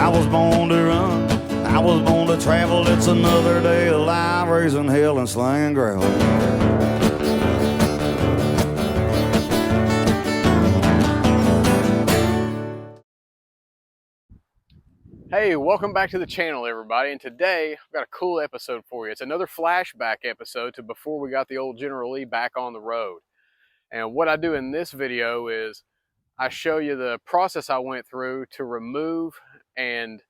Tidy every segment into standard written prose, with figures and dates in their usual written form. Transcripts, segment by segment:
I was born to run, I was born to travel. It's another day alive, raising hell and slanging gravel. Hey, welcome back to the channel, everybody. And today I've got a cool episode for you. It's another flashback episode to before we got the old General Lee back on the road. And what I do in this video is I show you the process I went through to remove and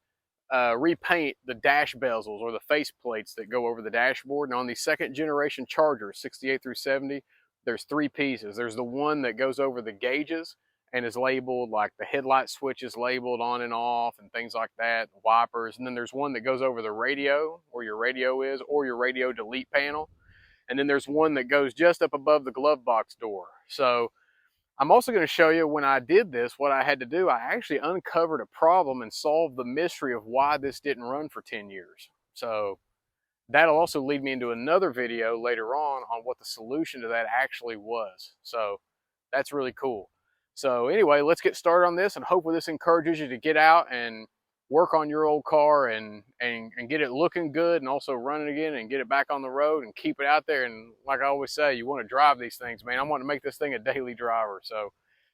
repaint the dash bezels or the face plates that go over the dashboard. And on these second generation Chargers, 68 through 70, there's three pieces. There's the one that goes over the gauges and is labeled, like the headlight switch is labeled on and off and things like that, wipers. And then there's one that goes over the radio, where your radio is, or your radio delete panel. And then there's one that goes just up above the glove box door. So I'm also going to show you when I did this, what I had to do. I actually uncovered a problem and solved the mystery of why this didn't run for 10 years. So that'll also lead me into another video later on what the solution to that actually was. So that's really cool. So anyway, let's get started on this, and hopefully this encourages you to get out and work on your old car and get it looking good and also running again and get it back on the road and keep it out there. And like I always say, you want to drive these things, man. I want to make this thing a daily driver.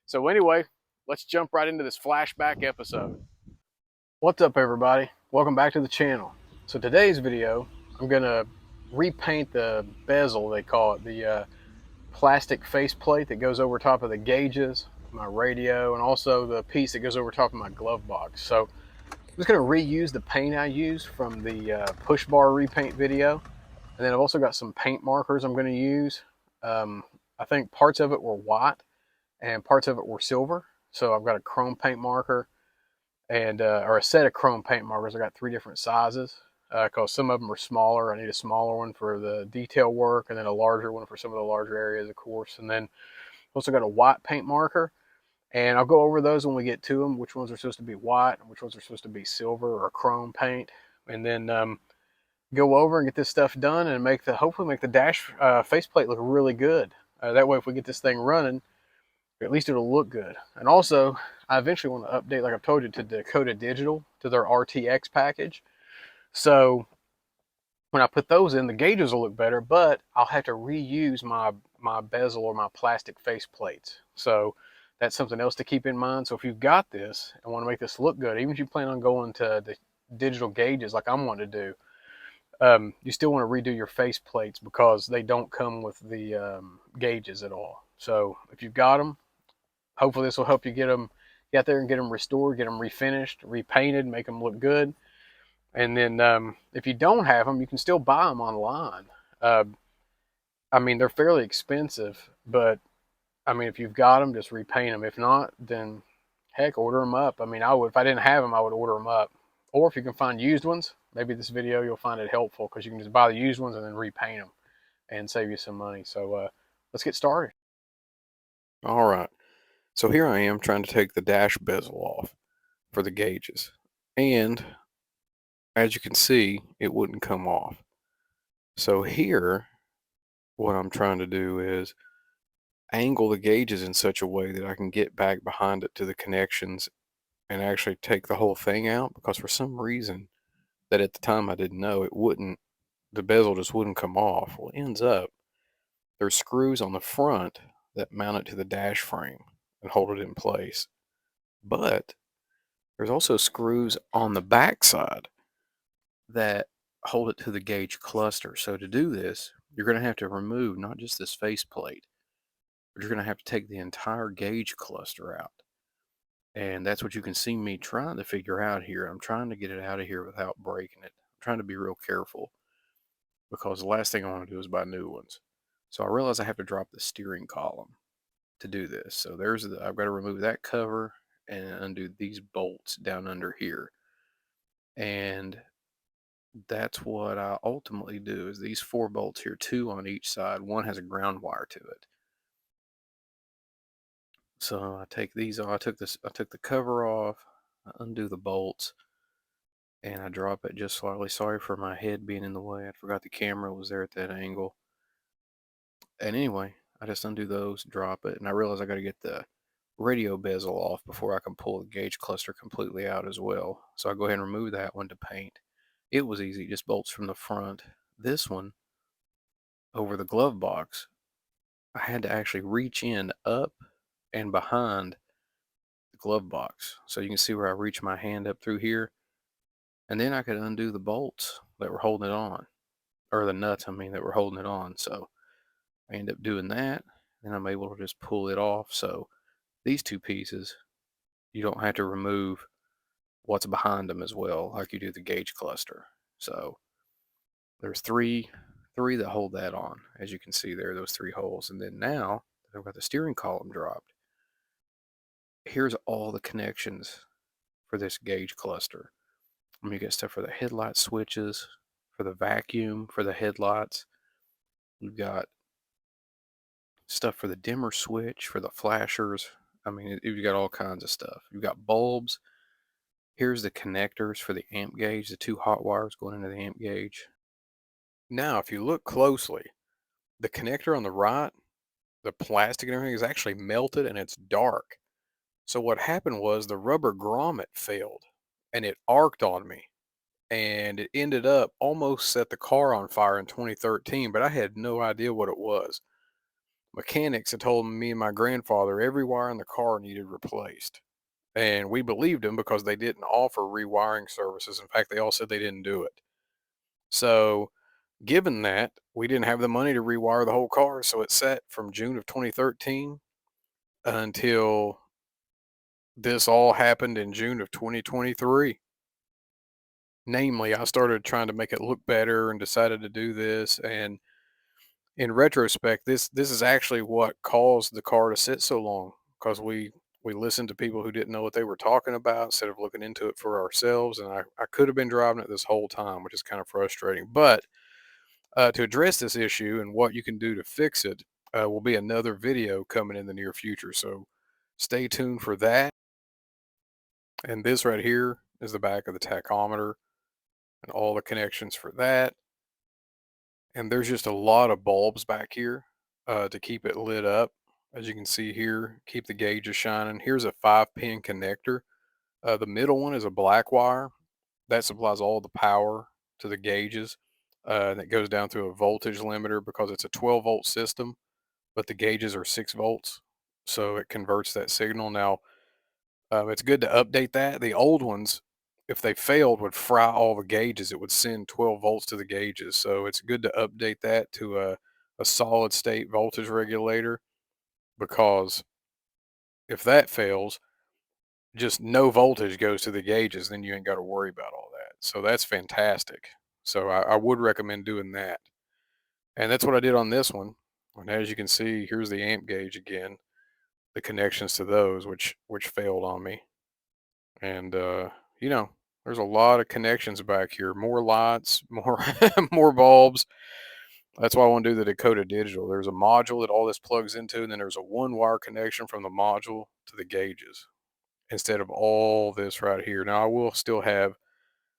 So anyway, let's jump right into this flashback episode. What's up, everybody? Welcome back to the channel. So today's video, I'm gonna repaint the bezel, they call it, the plastic faceplate that goes over top of the gauges, my radio, and also the piece that goes over top of my glove box. So I'm just going to reuse the paint I used from the push bar repaint video. And then I've also got some paint markers I'm going to use. I think parts of it were white and parts of it were silver. So I've got a chrome paint marker and or a set of chrome paint markers. I got three different sizes because some of them are smaller. I need a smaller one for the detail work, and then a larger one for some of the larger areas, of course. And then also got a white paint marker. And I'll go over those when we get to them, which ones are supposed to be white and which ones are supposed to be silver or chrome paint. And then go over and get this stuff done and hopefully make the dash faceplate look really good. That way, if we get this thing running, at least it'll look good. And also, I eventually want to update, like I've told you, to Dakota Digital, to their RTX package. So when I put those in, the gauges will look better, but I'll have to reuse my bezel or my plastic face plates. So that's something else to keep in mind. So if you've got this and want to make this look good, even if you plan on going to the digital gauges like I'm wanting to do, you still want to redo your face plates because they don't come with the gauges at all. So if you've got them, hopefully this will help you get out there and get them restored, get them refinished, repainted, make them look good. And then if you don't have them, you can still buy them online. I mean, they're fairly expensive, but I mean, if you've got them, just repaint them. If not, then heck, order them up. I mean, I would, if I didn't have them, I would order them up. Or if you can find used ones, maybe this video you'll find it helpful because you can just buy the used ones and then repaint them and save you some money. So let's get started. All right. So here I am trying to take the dash bezel off for the gauges. And as you can see, it wouldn't come off. So here, what I'm trying to do is angle the gauges in such a way that I can get back behind it to the connections and actually take the whole thing out, because for some reason that at the time I didn't know, the bezel just wouldn't come off. Well, it ends up there's screws on the front that mount it to the dash frame and hold it in place. But there's also screws on the back side that hold it to the gauge cluster. So to do this, you're going to have to remove not just this face plate, but you're going to have to take the entire gauge cluster out. And that's what you can see me trying to figure out here. I'm trying to get it out of here without breaking it. I'm trying to be real careful because the last thing I want to do is buy new ones. So I realize I have to drop the steering column to do this. So I've got to remove that cover and undo these bolts down under here. And that's what I ultimately do, is these 4 bolts here, 2 on each side. One has a ground wire to it. So I take these off. I took the cover off, I undo the bolts, and I drop it just slightly. Sorry for my head being in the way. I forgot the camera was there at that angle. And anyway, I just undo those, drop it, and I realize I got to get the radio bezel off before I can pull the gauge cluster completely out as well. So I go ahead and remove that one to paint. It was easy, just bolts from the front. This one, over the glove box, I had to actually reach in up and behind the glove box. So you can see where I reach my hand up through here, and then I could undo the bolts that were holding it on, or the nuts, I mean, that were holding it on. So I end up doing that, and I'm able to just pull it off. So these two pieces, you don't have to remove what's behind them as well, like you do the gauge cluster. So there's three that hold that on, as you can see there, those 3 holes. And then now that I've got the steering column dropped, here's all the connections for this gauge cluster. I mean, you got stuff for the headlight switches, for the vacuum, for the headlights. You've got stuff for the dimmer switch, for the flashers. I mean, you've got all kinds of stuff. You've got bulbs. Here's the connectors for the amp gauge, the 2 hot wires going into the amp gauge. Now, if you look closely, the connector on the right, the plastic and everything is actually melted and it's dark. So what happened was the rubber grommet failed and it arced on me, and it ended up almost set the car on fire in 2013, but I had no idea what it was. Mechanics had told me and my grandfather every wire in the car needed replaced. And we believed them because they didn't offer rewiring services. In fact, they all said they didn't do it. So, given that, we didn't have the money to rewire the whole car, so it sat from June of 2013 until this all happened in June of 2023. Namely, I started trying to make it look better and decided to do this. And in retrospect, this is actually what caused the car to sit so long, because we listened to people who didn't know what they were talking about instead of looking into it for ourselves. And I could have been driving it this whole time, which is kind of frustrating. But to address this issue and what you can do to fix it, will be another video coming in the near future. So stay tuned for that. And this right here is the back of the tachometer and all the connections for that. And there's just a lot of bulbs back here to keep it lit up. As you can see here, keep the gauges shining. Here's a 5-pin connector. The middle one is a black wire that supplies all the power to the gauges. And it goes down through a voltage limiter because it's a 12-volt system, but the gauges are 6 volts. So it converts that signal. Now, it's good to update that. The old ones, if they failed, would fry all the gauges. It would send 12 volts to the gauges. So it's good to update that to a solid state voltage regulator, because if that fails, just no voltage goes to the gauges. Then you ain't got to worry about all that. So that's fantastic. So I would recommend doing that. And that's what I did on this one. And as you can see, here's the amp gauge again, the connections to those, which failed on me. And you know, there's a lot of connections back here, more lights, more more bulbs. That's why I want to do the Dakota Digital. There's a module that all this plugs into, and then there's a 1-wire connection from the module to the gauges instead of all this right here. Now I will still have,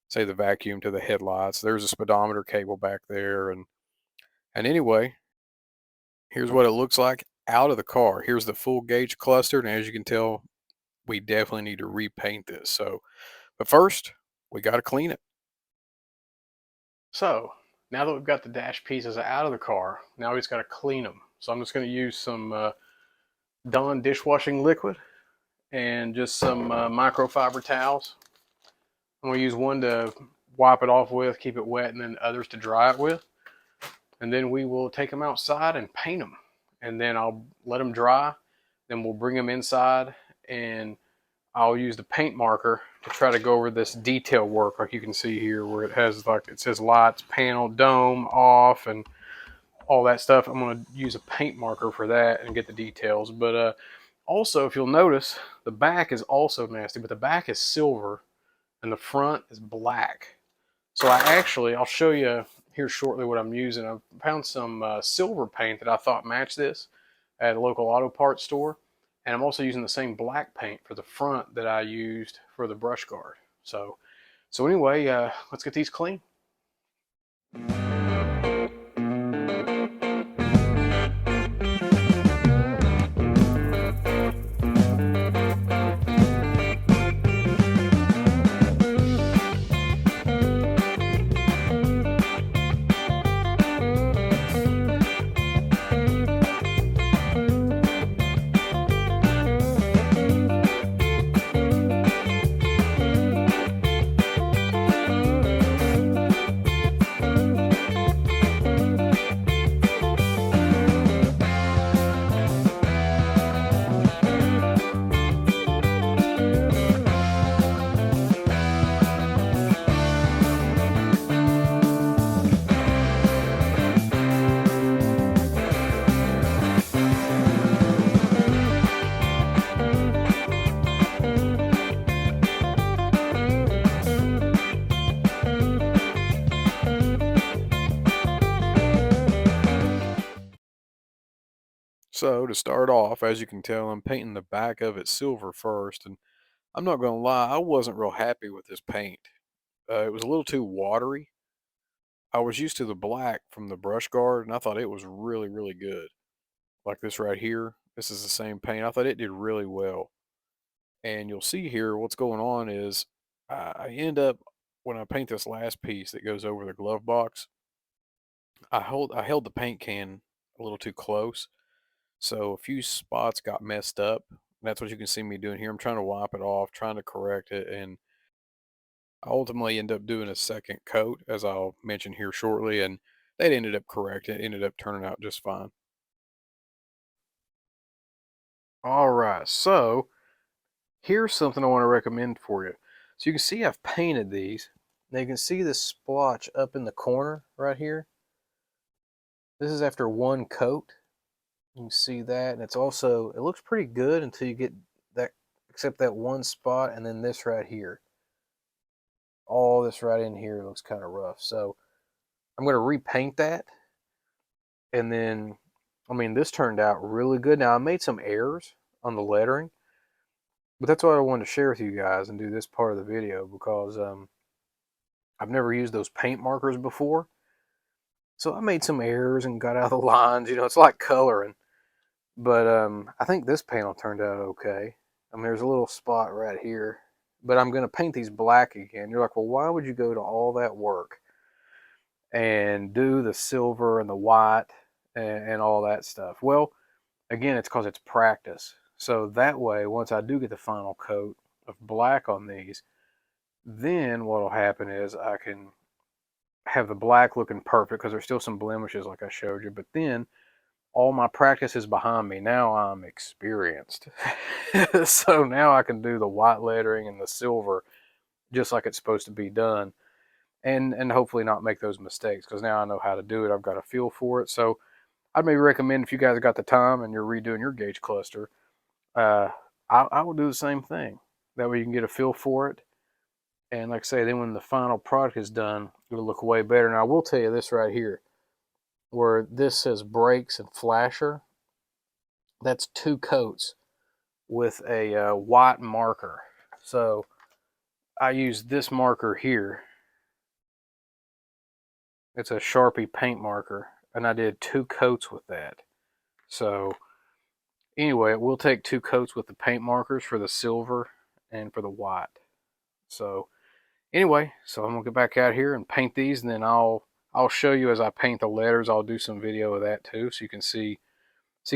say, the vacuum to the headlights. There's a speedometer cable back there, and anyway, here's what it looks like out of the car. Here's the full gauge cluster, and as you can tell, we definitely need to repaint this. So, but first, we got to clean it. So now that we've got the dash pieces out of the car, now we just got to clean them. So I'm just going to use some Dawn dishwashing liquid and just some microfiber towels. I'm going to use one to wipe it off with, keep it wet, and then others to dry it with. And then we will take them outside and paint them. And then I'll let them dry. Then we'll bring them inside, and I'll use the paint marker to try to go over this detail work, like you can see here, where it has, like, it says lights, panel, dome, off, and all that stuff. I'm going to use a paint marker for that and get the details. But also, if you'll notice, the back is also nasty, but the back is silver and the front is black. So I'll show you here shortly what I'm using. I found some silver paint that I thought matched this at a local auto parts store. And I'm also using the same black paint for the front that I used for the brush guard. So anyway, let's get these clean. So to start off, as you can tell, I'm painting the back of it silver first, and I'm not gonna lie, I wasn't real happy with this paint. It was a little too watery. I was used to the black from the brush guard, and I thought it was really, really good. Like this right here, this is the same paint. I thought it did really well. And you'll see here what's going on is I end up when I paint this last piece that goes over the glove box, I held the paint can a little too close. So a few spots got messed up. That's what you can see me doing here. I'm trying to wipe it off, trying to correct it, and I ultimately end up doing a second coat, as I'll mention here shortly, and that ended up correct. It ended up turning out just fine. All right, so here's something I want to recommend for you. So you can see I've painted these. Now you can see this splotch up in the corner right here. This is after one coat. You can see that, and it's also, it looks pretty good until you get that, except that one spot, and then this right here. All this right in here looks kind of rough. So I'm going to repaint that, and then, I mean, this turned out really good. Now I made some errors on the lettering, but that's what I wanted to share with you guys and do this part of the video because I've never used those paint markers before. So I made some errors and got out of the lines. You know, it's like coloring. But I think this panel turned out okay. I mean, there's a little spot right here. But I'm going to paint these black again. You're like, well, why would you go to all that work and do the silver and the white and all that stuff? Well, again, it's because it's practice. So that way, once I do get the final coat of black on these, then what will happen is I can have the black looking perfect because there's still some blemishes like I showed you. But then all my practice is behind me. Now I'm experienced. So now I can do the white lettering and the silver just like it's supposed to be done. And hopefully not make those mistakes because now I know how to do it. I've got a feel for it. So I'd maybe recommend if you guys got the time and you're redoing your gauge cluster, I will do the same thing. That way you can get a feel for it. And like I say, then when the final product is done, it'll look way better. And I will tell you this right here, where this says brakes and flasher, that's 2 coats with a white marker. So I use this marker here. It's a Sharpie paint marker, and I did 2 coats with that. So anyway, we'll take 2 coats with the paint markers for the silver and for the white. So anyway, so I'm gonna get back out here and paint these, and then I'll show you as I paint the letters. I'll do some video of that too, so you can see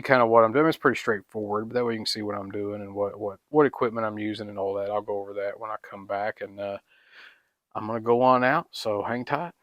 kind of what I'm doing. It's pretty straightforward, but that way you can see what I'm doing and what equipment I'm using and all that. I'll go over that when I come back, and I'm gonna go on out. So hang tight.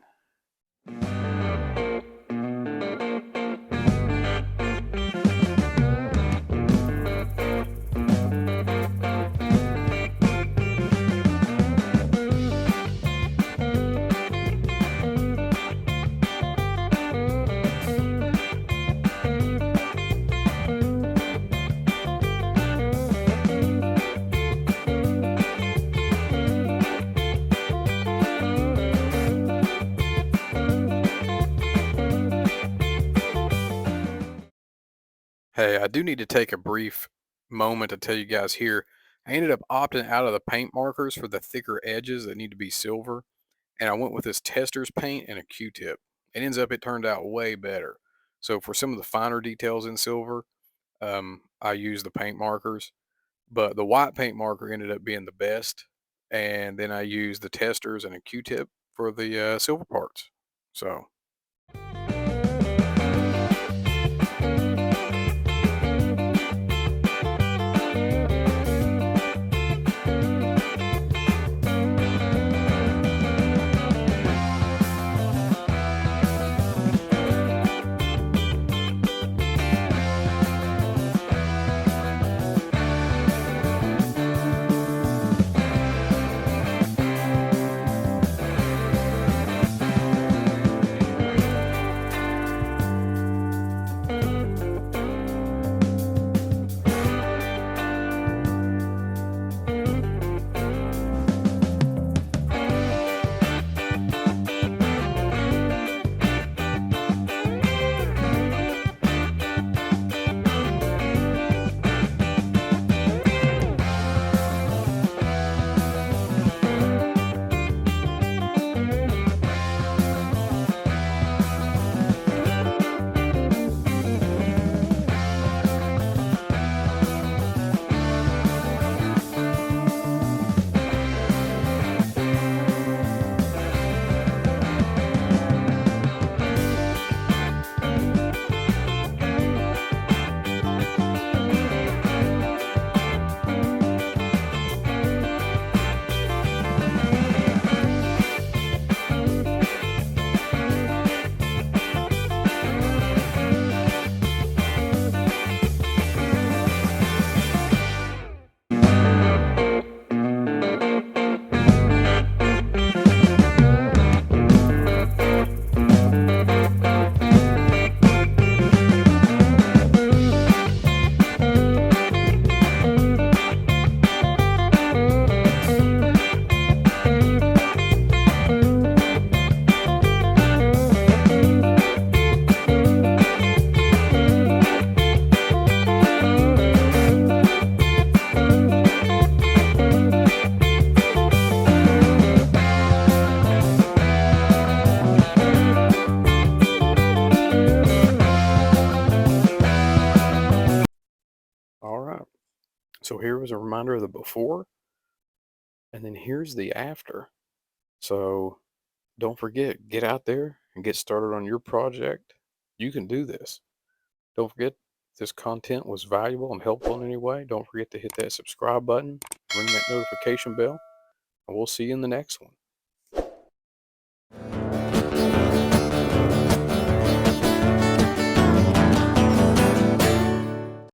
Hey, I do need to take a brief moment to tell you guys here. I ended up opting out of the paint markers for the thicker edges that need to be silver, and I went with this tester's paint and a Q-tip. It turned out way better. So for some of the finer details in silver, I used the paint markers, but the white paint marker ended up being the best. And then I used the testers and a Q-tip for the silver parts. So. So here was a reminder of the before, and then here's the after. So don't forget, get out there and get started on your project. You can do this. Don't forget, if this content was valuable and helpful in any way, don't forget to hit that subscribe button, ring that notification bell, and we'll see you in the next one.